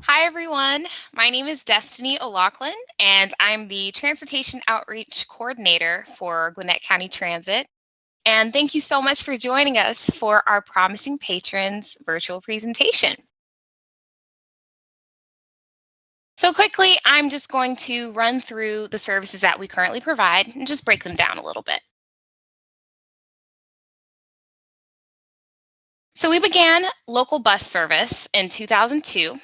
Hi, everyone. My name is Destiny O'Loughlin, and I'm the Transportation Outreach Coordinator for Gwinnett County Transit. And thank you so much for joining us for our Promising Patrons virtual presentation. So quickly, I'm just going to run through the services that we currently provide and just break them down a little bit. So we began local bus service in 2002,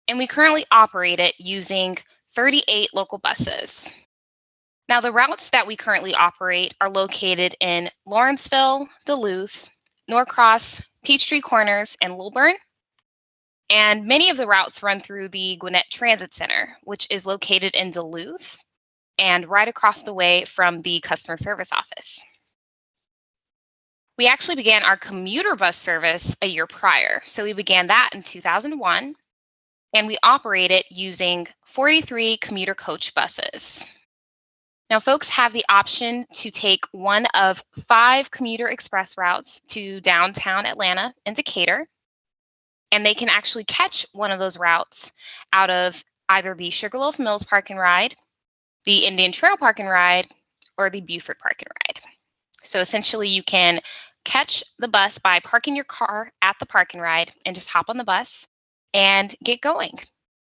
and we currently operate it using 38 local buses. Now, the routes that we currently operate are located in Lawrenceville, Duluth, Norcross, Peachtree Corners, and Lilburn. And many of the routes run through the Gwinnett Transit Center, which is located in Duluth and right across the way from the customer service office. We actually began our commuter bus service a year prior. So we began that in 2001, and we operate it using 43 commuter coach buses. Now, folks have the option to take one of 5 commuter express routes to downtown Atlanta and Decatur, and they can actually catch one of those routes out of either the Sugarloaf Mills Park and Ride, the Indian Trail Park and Ride, or the Buford Park and Ride. So essentially, you can catch the bus by parking your car at the park and ride and just hop on the bus and get going.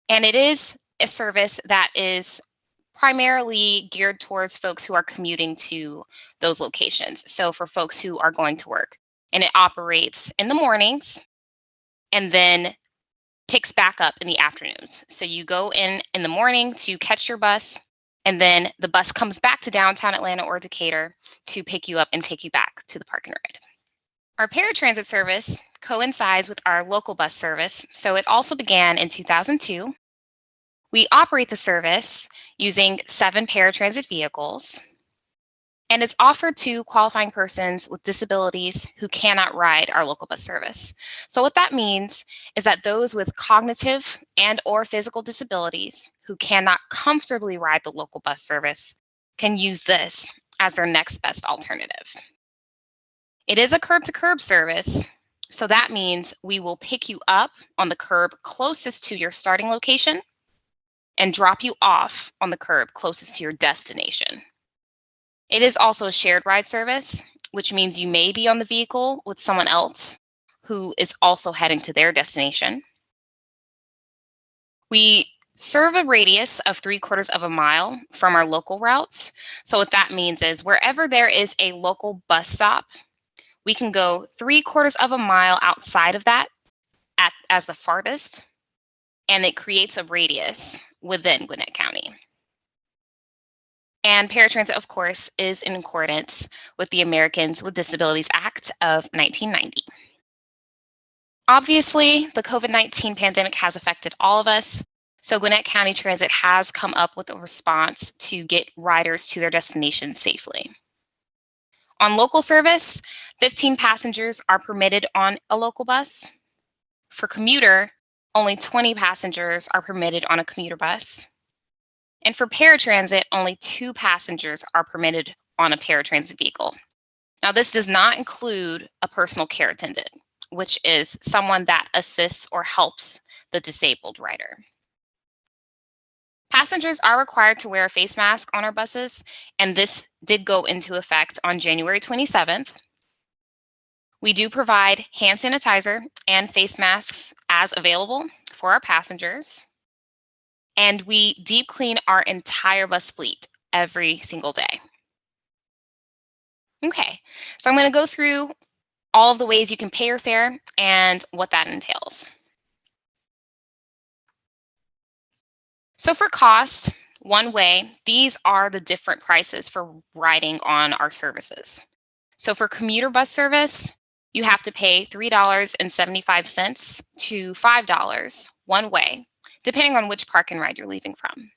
And it is a service that is primarily geared towards folks who are commuting to those locations. So for folks who are going to work, and it operates in the mornings and then picks back up in the afternoons. So you go in the morning to catch your bus, and then the bus comes back to downtown Atlanta or Decatur to pick you up and take you back to the park and ride. Our paratransit service coincides with our local bus service, so it also began in 2002. We operate the service using 7 paratransit vehicles, and it's offered to qualifying persons with disabilities who cannot ride our local bus service. So what that means is that those with cognitive and or physical disabilities who cannot comfortably ride the local bus service can use this as their next best alternative. It is a curb-to-curb service, so that means we will pick you up on the curb closest to your starting location and drop you off on the curb closest to your destination. It is also a shared ride service, which means you may be on the vehicle with someone else who is also heading to their destination. We serve a radius of 3/4 of a mile from our local routes. So what that means is wherever there is a local bus stop, we can go 3/4 of a mile outside of that as the farthest, and it creates a radius within Gwinnett County. And paratransit, of course, is in accordance with the Americans with Disabilities Act of 1990. Obviously, the COVID-19 pandemic has affected all of us, so Gwinnett County Transit has come up with a response to get riders to their destinations safely. On local service, 15 passengers are permitted on a local bus. For commuter, only 20 passengers are permitted on a commuter bus. And for paratransit, only 2 passengers are permitted on a paratransit vehicle. Now, this does not include a personal care attendant, which is someone that assists or helps the disabled rider. Passengers are required to wear a face mask on our buses, and this did go into effect on January 27th. We do provide hand sanitizer and face masks as available for our passengers. And we deep clean our entire bus fleet every single day. Okay, so I'm going to go through all of the ways you can pay your fare and what that entails. So for cost, one way, these are the different prices for riding on our services. So for commuter bus service, you have to pay $3.75 to $5 one way, depending on which park and ride you're leaving from.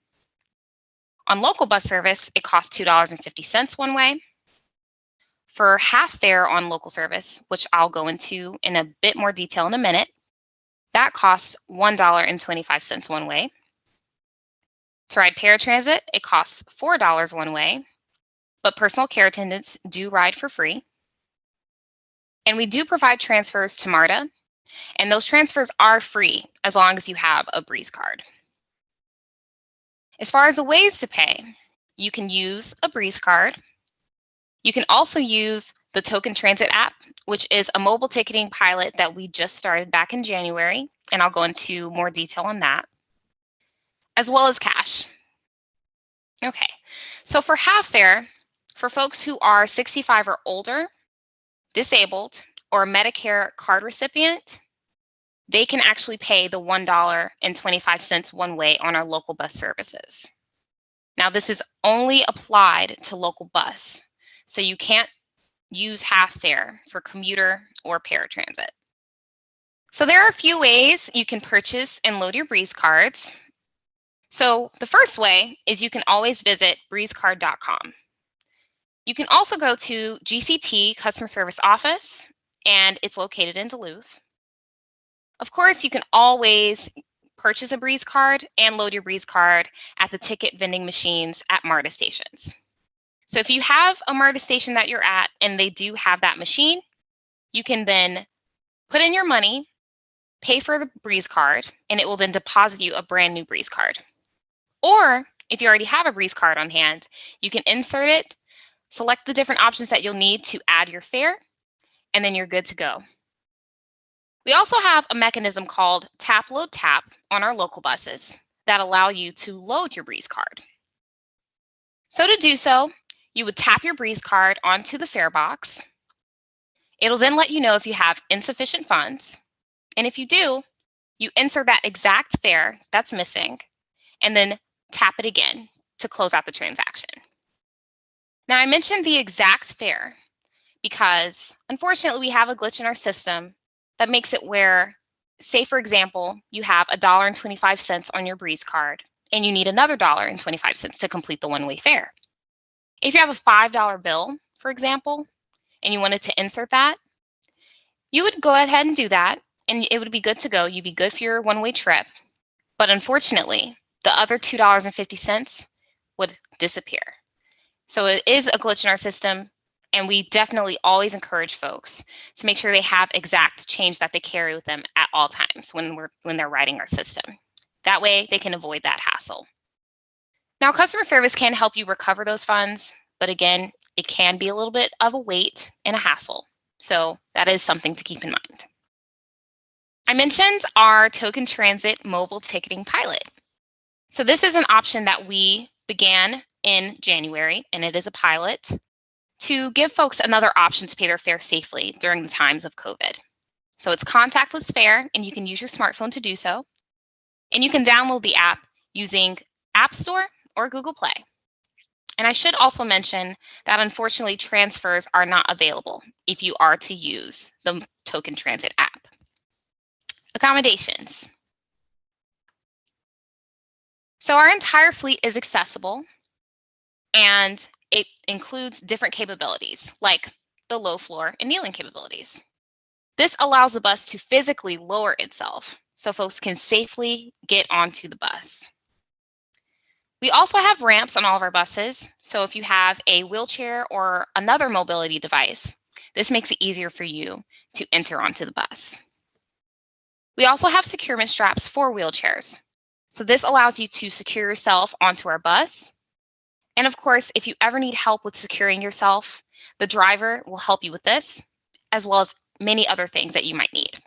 On local bus service, it costs $2.50 one way. For half fare on local service, which I'll go into in a bit more detail in a minute, that costs $1.25 one way. To ride paratransit, it costs $4 one way, but personal care attendants do ride for free. And we do provide transfers to MARTA, And those transfers are free as long as you have a Breeze card. As far as the ways to pay, you can use a Breeze card. You can also use the Token Transit app, which is a mobile ticketing pilot that we just started back in January, and I'll go into more detail on that, as well as cash. Okay, so for half fare, for folks who are 65 or older, disabled, or a Medicare card recipient, they can actually pay the $1.25 one way on our local bus services. Now, this is only applied to local bus, so you can't use half fare for commuter or paratransit. So there are a few ways you can purchase and load your Breeze cards. So the first way is you can always visit breezecard.com. You can also go to GCT Customer Service Office, and it's located in Duluth. Of course, you can always purchase a Breeze card and load your Breeze card at the ticket vending machines at MARTA stations. So if you have a MARTA station that you're at and they do have that machine, you can then put in your money, pay for the Breeze card, and it will then deposit you a brand new Breeze card. Or if you already have a Breeze card on hand, you can insert it, select the different options that you'll need to add your fare, and then you're good to go. We also have a mechanism called Tap Load Tap on our local buses that allow you to load your Breeze card. So to do so, you would tap your Breeze card onto the fare box. It'll then let you know if you have insufficient funds. And if you do, you insert that exact fare that's missing and then tap it again to close out the transaction. Now, I mentioned the exact fare because unfortunately we have a glitch in our system that makes it where, say for example, you have $1.25 on your Breeze card and you need another $1.25 to complete the one-way fare. If you have a $5 bill, for example, and you wanted to insert that, you would go ahead and do that and it would be good to go. You'd be good for your one-way trip. But unfortunately, the other $2.50 would disappear. So it is a glitch in our system, and we definitely always encourage folks to make sure they have exact change that they carry with them at all times when they're riding our system. That way they can avoid that hassle. Now, customer service can help you recover those funds, but again, it can be a little bit of a wait and a hassle. So that is something to keep in mind. I mentioned our Token Transit mobile ticketing pilot. So this is an option that we began in January, and it is a pilot to give folks another option to pay their fare safely during the times of COVID. So it's contactless fare, and you can use your smartphone to do so. And you can download the app using App Store or Google Play. And I should also mention that unfortunately transfers are not available if you are to use the Token Transit app. Accommodations. So our entire fleet is accessible, and it includes different capabilities like the low floor and kneeling capabilities. This allows the bus to physically lower itself so folks can safely get onto the bus. We also have ramps on all of our buses, so if you have a wheelchair or another mobility device, this makes it easier for you to enter onto the bus. We also have securement straps for wheelchairs. So this allows you to secure yourself onto our bus. And of course, if you ever need help with securing yourself, the driver will help you with this, as well as many other things that you might need.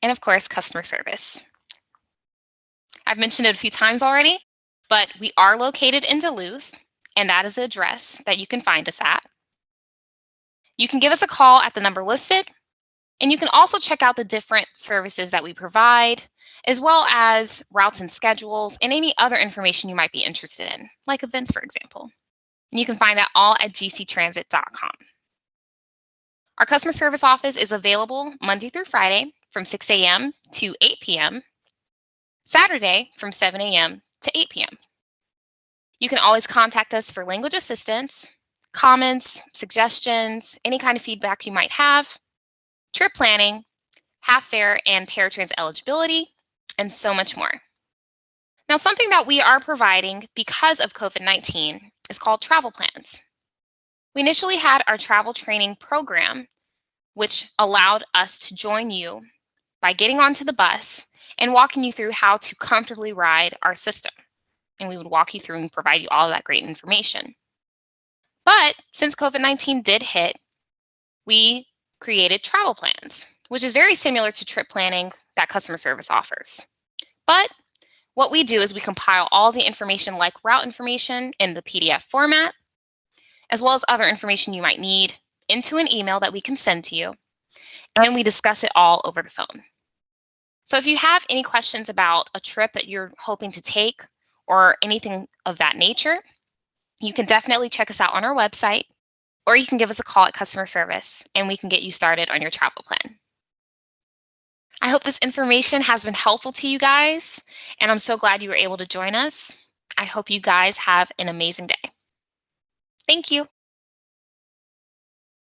And of course, customer service. I've mentioned it a few times already, but we are located in Duluth, and that is the address that you can find us at. You can give us a call at the number listed, and you can also check out the different services that we provide, as well as routes and schedules and any other information you might be interested in, like events, for example. And you can find that all at gctransit.com. Our customer service office is available Monday through Friday from 6 a.m. to 8 p.m., Saturday from 7 a.m. to 8 p.m. You can always contact us for language assistance, comments, suggestions, any kind of feedback you might have, trip planning, half fare and paratransit eligibility, and so much more. Now, something that we are providing because of COVID-19 is called travel plans. We initially had our travel training program which allowed us to join you by getting onto the bus and walking you through how to comfortably ride our system. And we would walk you through and provide you all of that great information. But since COVID-19 did hit, we created travel plans, which is very similar to trip planning that customer service offers. But what we do is we compile all the information like route information in the PDF format, as well as other information you might need into an email that we can send to you, and we discuss it all over the phone. So if you have any questions about a trip that you're hoping to take or anything of that nature, you can definitely check us out on our website, or you can give us a call at customer service and we can get you started on your travel plan. I hope this information has been helpful to you guys, and I'm so glad you were able to join us. I hope you guys have an amazing day. Thank you.